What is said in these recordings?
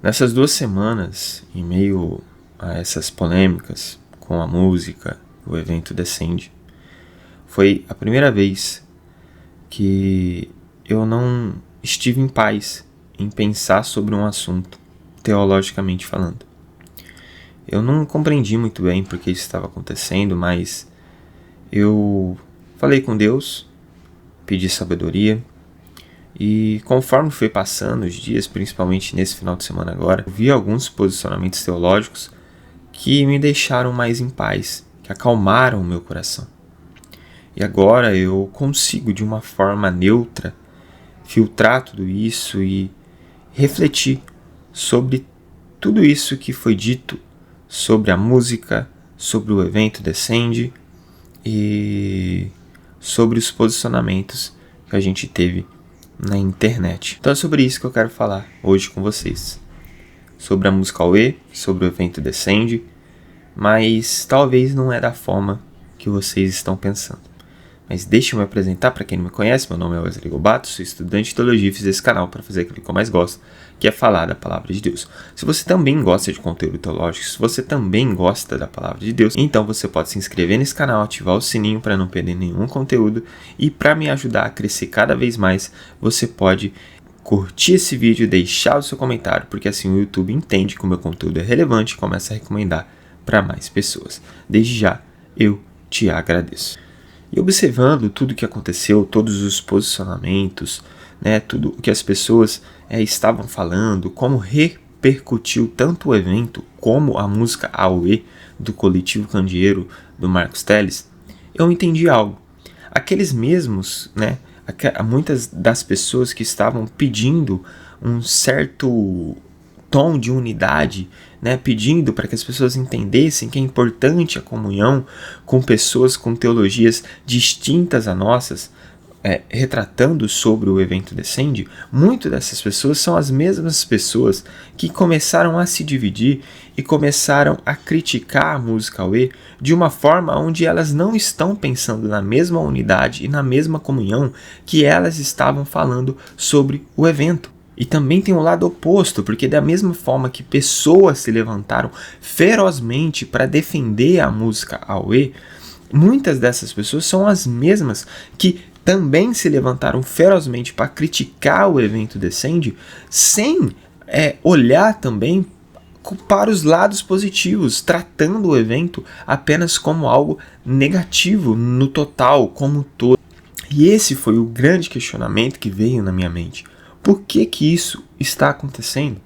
Nessas 2 semanas, em meio a essas polêmicas com a música, o evento Descende, foi a primeira vez que eu não estive em paz em pensar sobre um assunto, teologicamente falando. Eu não compreendi muito bem porque isso estava acontecendo, mas eu falei com Deus, pedi sabedoria, e conforme foi passando os dias, principalmente nesse final de semana agora, eu vi alguns posicionamentos teológicos que me deixaram mais em paz, que acalmaram o meu coração. E agora eu consigo, de uma forma neutra, filtrar tudo isso e refletir sobre tudo isso que foi dito sobre a música, sobre o evento Descende e sobre os posicionamentos que a gente teve na internet. Então é sobre isso que eu quero falar hoje com vocês. Sobre a música Aue, sobre o evento Descende, mas talvez não é da forma que vocês estão pensando. Mas deixa eu me apresentar para quem não me conhece. Meu nome é Wesley Gobato, sou estudante de teologia e fiz esse canal para fazer aquilo que eu mais gosto, que é falar da palavra de Deus. Se você também gosta de conteúdo teológico, se você também gosta da palavra de Deus, então você pode se inscrever nesse canal, ativar o sininho para não perder nenhum conteúdo, e para me ajudar a crescer cada vez mais, você pode curtir esse vídeo e deixar o seu comentário, porque assim o YouTube entende que o meu conteúdo é relevante e começa a recomendar para mais pessoas. Desde já, eu te agradeço. E observando tudo o que aconteceu, todos os posicionamentos, tudo o que as pessoas estavam falando, como repercutiu tanto o evento como a música Aue do Coletivo Candeeiro do Marcos Telles, eu entendi algo. Aqueles mesmos, muitas das pessoas que estavam pedindo um certo tom de unidade, pedindo para que as pessoas entendessem que é importante a comunhão com pessoas com teologias distintas a nossas, retratando sobre o evento Descende, muitas dessas pessoas são as mesmas pessoas que começaram a se dividir e começaram a criticar a música Aue de uma forma onde elas não estão pensando na mesma unidade e na mesma comunhão que elas estavam falando sobre o evento. E também tem um lado oposto, porque da mesma forma que pessoas se levantaram ferozmente para defender a música Aue, muitas dessas pessoas são as mesmas que também se levantaram ferozmente para criticar o evento Descende, sem olhar também para os lados positivos, tratando o evento apenas como algo negativo no total, como um todo. E esse foi o grande questionamento que veio na minha mente. Por que isso está acontecendo?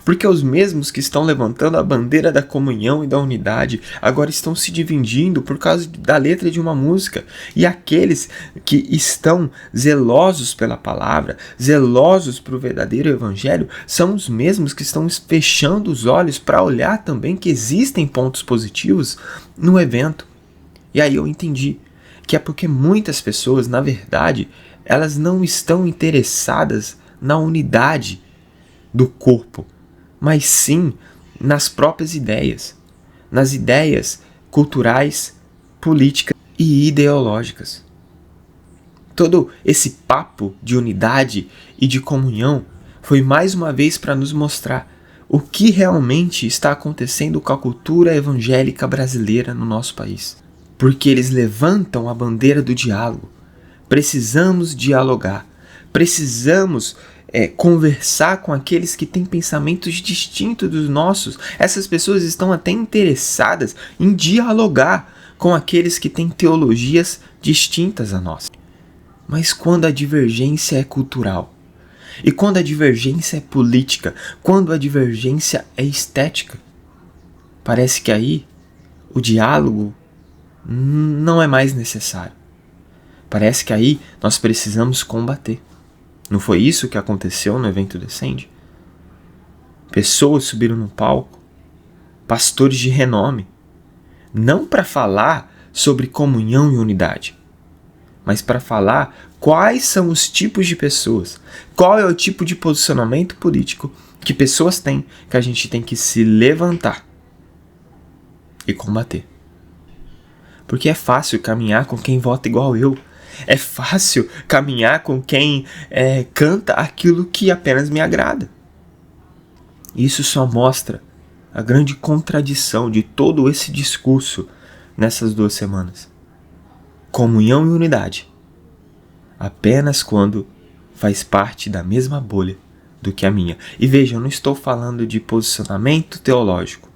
Porque os mesmos que estão levantando a bandeira da comunhão e da unidade agora estão se dividindo por causa da letra de uma música. E aqueles que estão zelosos pela palavra, zelosos para o verdadeiro evangelho, são os mesmos que estão fechando os olhos para olhar também que existem pontos positivos no evento. E aí eu entendi que é porque muitas pessoas, na verdade, elas não estão interessadas na unidade do corpo, mas sim nas próprias ideias, nas ideias culturais, políticas e ideológicas. Todo esse papo de unidade e de comunhão foi mais uma vez para nos mostrar o que realmente está acontecendo com a cultura evangélica brasileira no nosso país. Porque eles levantam a bandeira do diálogo. Precisamos dialogar. Precisamos conversar com aqueles que têm pensamentos distintos dos nossos. Essas pessoas estão até interessadas em dialogar com aqueles que têm teologias distintas a nossa. Mas quando a divergência é cultural, e quando a divergência é política, quando a divergência é estética, parece que aí o diálogo não é mais necessário. Parece que aí nós precisamos combater. Não foi isso que aconteceu no evento Descende? Pessoas subiram no palco, pastores de renome, não para falar sobre comunhão e unidade, mas para falar quais são os tipos de pessoas, qual é o tipo de posicionamento político que pessoas têm, que a gente tem que se levantar e combater. Porque é fácil caminhar com quem vota igual eu. É fácil caminhar com quem canta aquilo que apenas me agrada. Isso só mostra a grande contradição de todo esse discurso nessas 2 semanas. Comunhão e unidade, apenas quando faz parte da mesma bolha do que a minha. E veja, eu não estou falando de posicionamento teológico,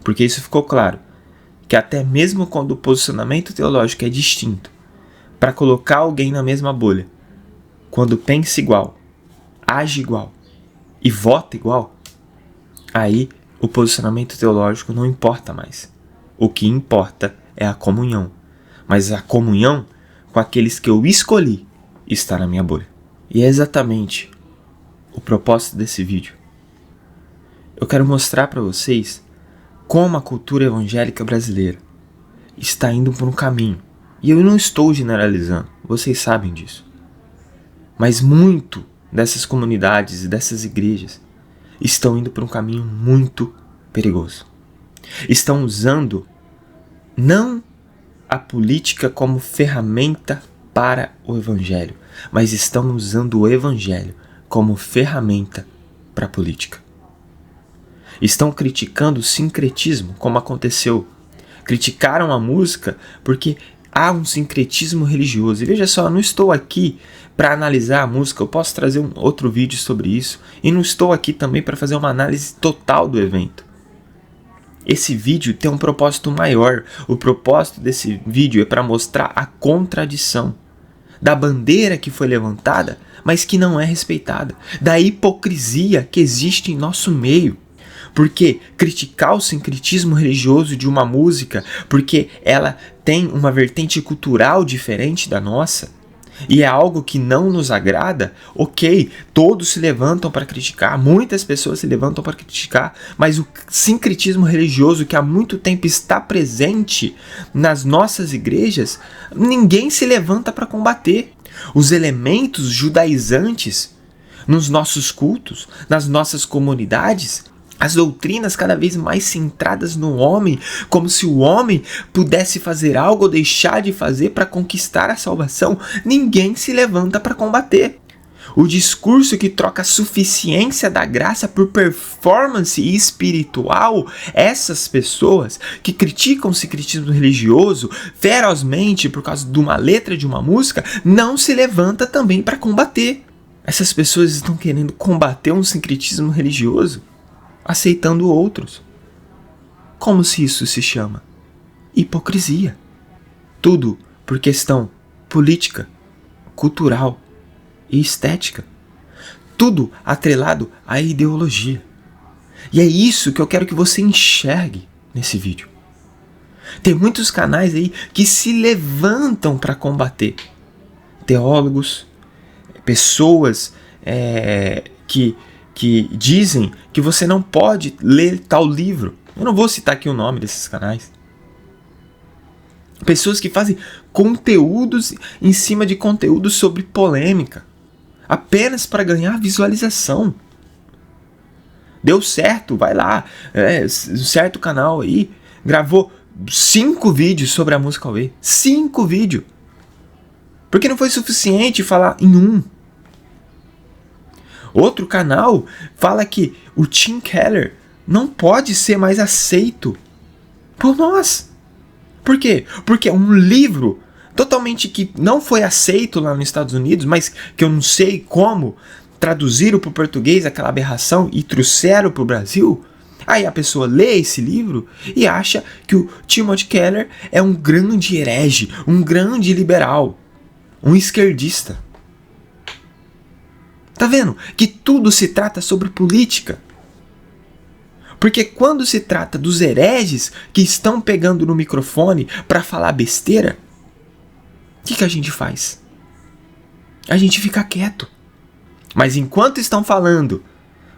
porque isso ficou claro, que até mesmo quando o posicionamento teológico é distinto, para colocar alguém na mesma bolha, quando pensa igual, age igual e vota igual, aí o posicionamento teológico não importa mais. O que importa é a comunhão, mas a comunhão com aqueles que eu escolhi estar na minha bolha. E é exatamente o propósito desse vídeo. Eu quero mostrar para vocês como a cultura evangélica brasileira está indo por um caminho. E eu não estou generalizando, vocês sabem disso. Mas muito dessas comunidades e dessas igrejas estão indo por um caminho muito perigoso. Estão usando não a política como ferramenta para o evangelho, mas estão usando o evangelho como ferramenta para a política. Estão criticando o sincretismo, como aconteceu. Criticaram a música porque há um sincretismo religioso. E veja só, eu não estou aqui para analisar a música, eu posso trazer um outro vídeo sobre isso. E não estou aqui também para fazer uma análise total do evento. Esse vídeo tem um propósito maior. O propósito desse vídeo é para mostrar a contradição da bandeira que foi levantada, mas que não é respeitada. Da hipocrisia que existe em nosso meio. Porque criticar o sincretismo religioso de uma música, porque ela tem uma vertente cultural diferente da nossa, e é algo que não nos agrada, ok, todos se levantam para criticar, muitas pessoas se levantam para criticar, mas o sincretismo religioso que há muito tempo está presente nas nossas igrejas, ninguém se levanta para combater. Os elementos judaizantes nos nossos cultos, nas nossas comunidades, as doutrinas cada vez mais centradas no homem, como se o homem pudesse fazer algo ou deixar de fazer para conquistar a salvação, ninguém se levanta para combater. O discurso que troca a suficiência da graça por performance espiritual, essas pessoas que criticam o sincretismo religioso ferozmente por causa de uma letra de uma música, não se levanta também para combater. Essas pessoas estão querendo combater um sincretismo religioso aceitando outros. Como se isso se chama? Hipocrisia. Tudo por questão política, cultural e estética. Tudo atrelado à ideologia. E é isso que eu quero que você enxergue nesse vídeo. Tem muitos canais aí que se levantam para combater. Teólogos, pessoas que dizem que você não pode ler tal livro. Eu não vou citar aqui o nome desses canais. Pessoas que fazem conteúdos em cima de conteúdos sobre polêmica, apenas para ganhar visualização. Deu certo, vai lá, certo canal aí, gravou 5 vídeos sobre a música Cauê. 5 vídeos. Porque não foi suficiente falar em um. Outro canal fala que o Tim Keller não pode ser mais aceito por nós. Por quê? Porque é um livro totalmente que não foi aceito lá nos Estados Unidos, mas que eu não sei como traduziram para o português aquela aberração e trouxeram para o Brasil. Aí a pessoa lê esse livro e acha que o Timothy Keller é um grande herege, um grande liberal, um esquerdista. Tá vendo? Que tudo se trata sobre política. Porque quando se trata dos hereges que estão pegando no microfone para falar besteira, o que a gente faz? A gente fica quieto. Mas enquanto estão falando,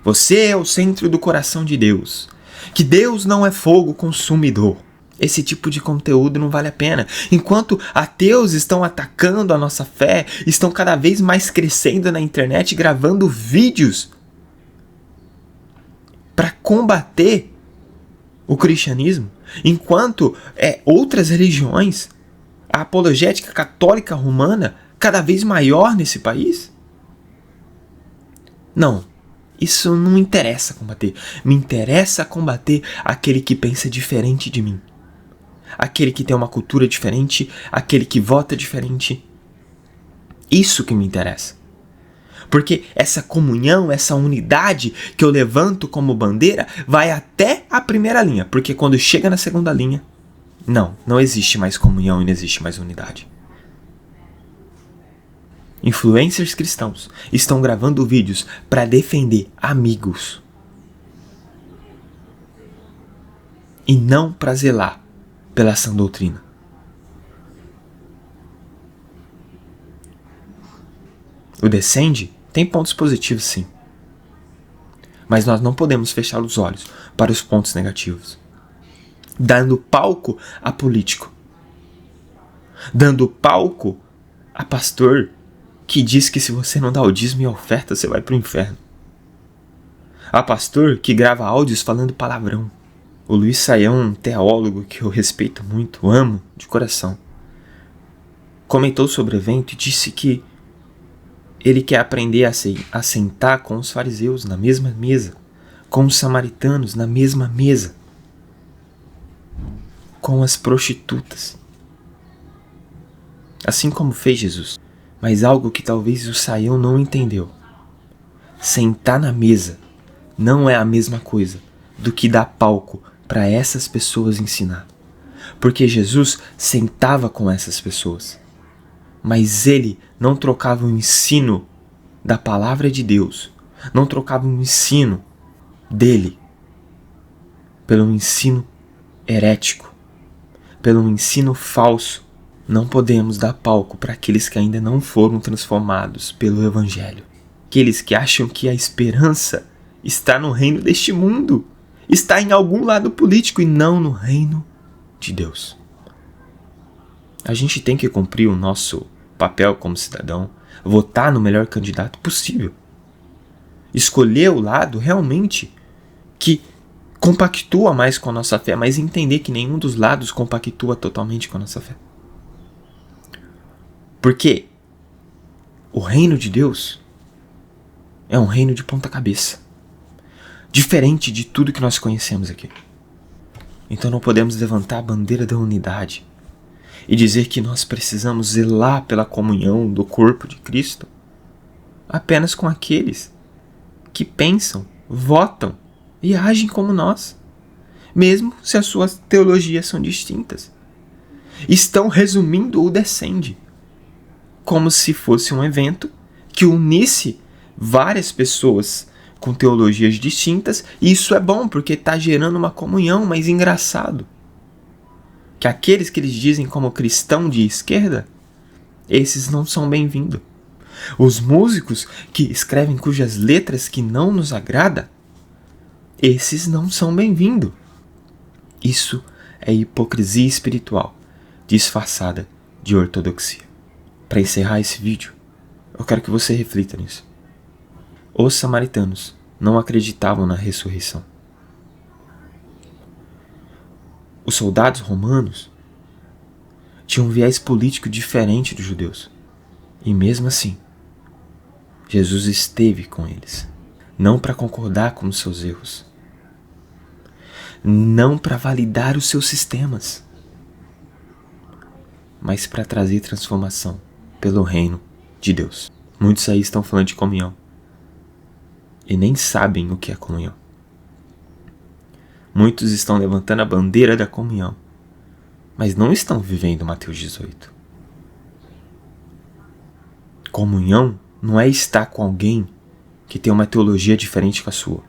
você é o centro do coração de Deus, que Deus não é fogo consumidor, esse tipo de conteúdo não vale a pena. Enquanto ateus estão atacando a nossa fé, estão cada vez mais crescendo na internet, gravando vídeos para combater o cristianismo, enquanto outras religiões, a apologética católica romana, cada vez maior nesse país. Não, Isso não interessa combater. Me interessa combater aquele que pensa diferente de mim. Aquele que tem uma cultura diferente, aquele que vota diferente. Isso que me interessa. Porque essa comunhão, essa unidade que eu levanto como bandeira vai até a primeira linha. Porque quando chega na segunda linha, não existe mais comunhão e não existe mais unidade. Influencers cristãos estão gravando vídeos para defender amigos e não para zelar pela sã doutrina. O Descende tem pontos positivos, sim, mas nós não podemos fechar os olhos para os pontos negativos, dando palco a político, dando palco a pastor que diz que se você não dá o dízimo e a oferta, você vai para o inferno. Há pastor que grava áudios falando palavrão. O Luiz Saião, um teólogo que eu respeito muito, amo de coração, comentou sobre o evento e disse que ele quer aprender a sentar com os fariseus na mesma mesa, com os samaritanos na mesma mesa, com as prostitutas. Assim como fez Jesus. Mas algo que talvez o Saião não entendeu. Sentar na mesa não é a mesma coisa do que dar palco para essas pessoas ensinar. Porque Jesus sentava com essas pessoas. Mas ele não trocava o ensino da palavra de Deus. Não trocava o ensino dele pelo ensino herético, pelo ensino falso. Não podemos dar palco para aqueles que ainda não foram transformados pelo Evangelho. Aqueles que acham que a esperança está no reino deste mundo, está em algum lado político e não no reino de Deus. A gente tem que cumprir o nosso papel como cidadão, votar no melhor candidato possível. Escolher o lado realmente que compactua mais com a nossa fé, mas entender que nenhum dos lados compactua totalmente com a nossa fé. Porque o reino de Deus é um reino de ponta cabeça. Diferente de tudo que nós conhecemos aqui. Então não podemos levantar a bandeira da unidade e dizer que nós precisamos zelar pela comunhão do corpo de Cristo apenas com aqueles que pensam, votam e agem como nós, mesmo se as suas teologias são distintas. Estão resumindo o Descende como se fosse um evento que unisse várias pessoas com teologias distintas, e isso é bom porque está gerando uma comunhão, mas engraçado que aqueles que eles dizem como cristão de esquerda, esses não são bem-vindos. Os músicos que escrevem cujas letras que não nos agrada, esses não são bem-vindos. Isso é hipocrisia espiritual disfarçada de ortodoxia. Para encerrar esse vídeo, eu quero que você reflita nisso. Os samaritanos não acreditavam na ressurreição. Os soldados romanos tinham um viés político diferente dos judeus. E mesmo assim, Jesus esteve com eles. Não para concordar com os seus erros. Não para validar os seus sistemas. Mas para trazer transformação pelo reino de Deus. Muitos aí estão falando de comunhão e nem sabem o que é comunhão. Muitos estão levantando a bandeira da comunhão, mas não estão vivendo Mateus 18. Comunhão não é estar com alguém que tem uma teologia diferente com a sua.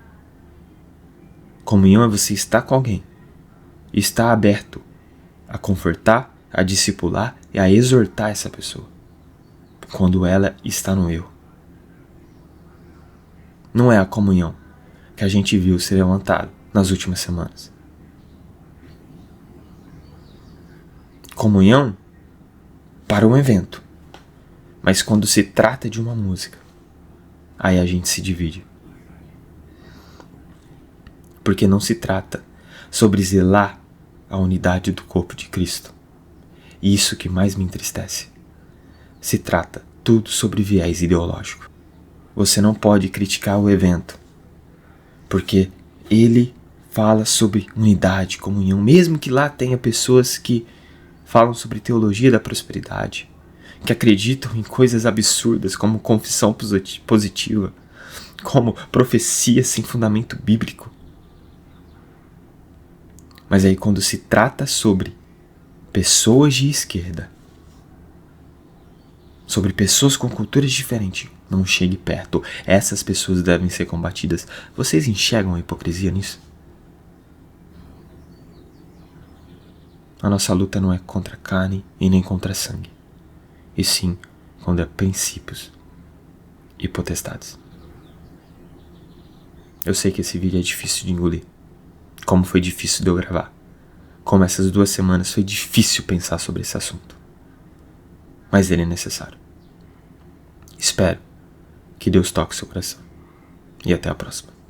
Comunhão é você estar com alguém e estar aberto a confortar, a discipular e a exortar essa pessoa quando ela está no erro. Não é a comunhão que a gente viu ser levantado nas últimas semanas. Comunhão para um evento, mas quando se trata de uma música, aí a gente se divide. Porque não se trata sobre zelar a unidade do corpo de Cristo. E isso que mais me entristece. Se trata tudo sobre viés ideológico. Você não pode criticar o evento Porque ele fala sobre unidade, comunhão, mesmo que lá tenha pessoas que falam sobre teologia da prosperidade, que acreditam em coisas absurdas como confissão positiva, como profecia sem fundamento bíblico. Mas aí quando se trata sobre pessoas de esquerda, sobre pessoas com culturas diferentes, não chegue perto. Essas pessoas devem ser combatidas. Vocês enxergam a hipocrisia nisso? A nossa luta não é contra carne e nem contra sangue, e sim contra princípios e potestades. Eu sei que esse vídeo é difícil de engolir, como foi difícil de eu gravar, como essas 2 semanas foi difícil pensar sobre esse assunto. Mas ele é necessário. Espero que Deus toque seu coração. E até a próxima.